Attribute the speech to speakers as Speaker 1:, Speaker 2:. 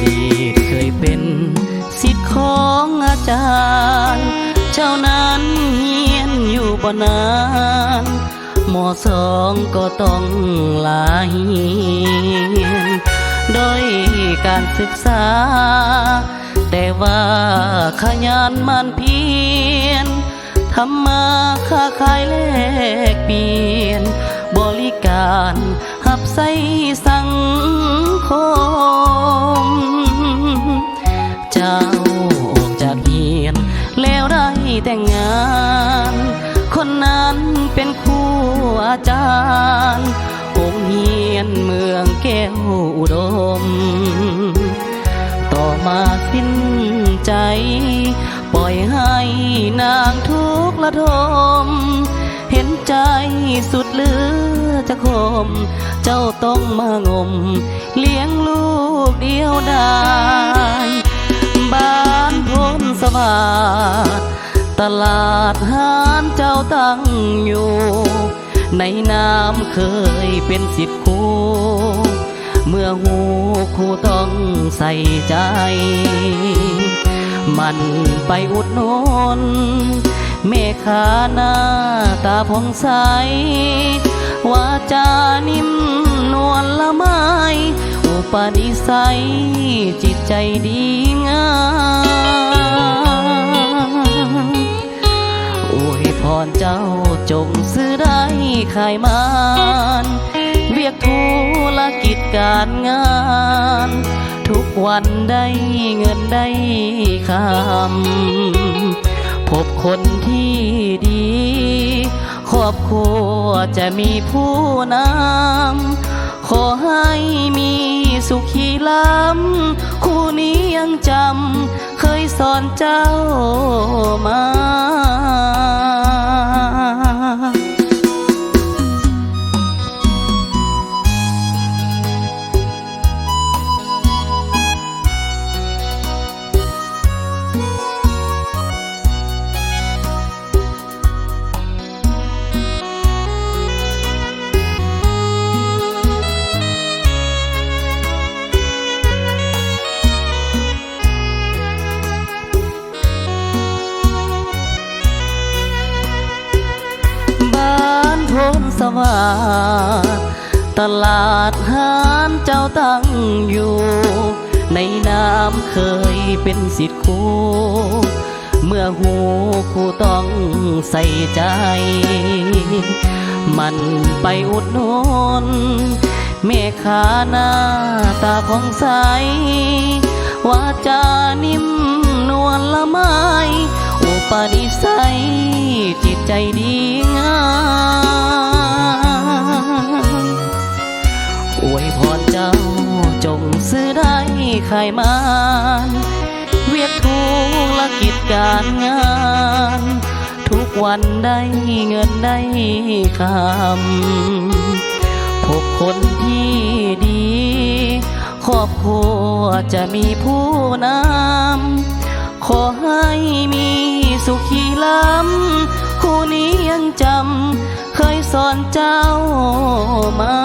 Speaker 1: ดีตเคยเป็นศิษย์ของอาจารย์เจ้านั้นเฮียนอยู่บ่นานมสองก็ต้องลาเฮียนโดยการศึกษาแต่ว่าขยันหมั่นเพียรทำมาค้าขายแลกเปลี่ยนบริการหับใส่สังคมเจ้าออกจากเฮียนแล้วได้แต่งงานคนนั้นเป็นครูอาจารย์องค์เฮียนเมืองแก้วอุดมต่อมาสิ้นใจปล่อยให้นางทุกข์ระทมเห็นใจสุดเหลือจะคมเจ้าต้องมางมเลี้ยงลูกเดียวได้บ้านพ้นสวัสดิ์ตลาดหารเจ้าตั้งอยู่ในน้ำเคยเป็นศิษย์ครูเมื่อหูครูต้องใส่ใจมันไปอุดหนุนแม่ค้าหน้าตาผ่องใสวาจานิ่มนวลละไมอุปนิสัยจิตใจดีงามอวยพรเจ้าจงซื้อได้ขายมานเวียกธุรกิจการงานทุกวันได้เงินได้คำพบคนที่ดีครอบครัวจะมีผู้นำขอให้มีสุขีล้ำคู่นี้ยังจำเคยสอนเจ้ามาสวัสดิ์ตลาดหารเจ้าตั้งอยู่ในน้ำเคยเป็นศิษย์ครูเมื่อหูครูต้องใส่ใจมันไปอุดหนุนแม่ค้าหน้าตาผ่องใสวาจานิ่มนวลละไมอุปนิสัยจิตใจดีงามอวยพรเจ้าจงซื้อได้ขายมานเวียกธุรกิจการงานทุกวันได้เงินได้คำพบคนที่ดีครอบครัวจะมีผู้นำขอให้มีสุขีล้ำคู่นี้ยังจำเคยสอนเจ้ามา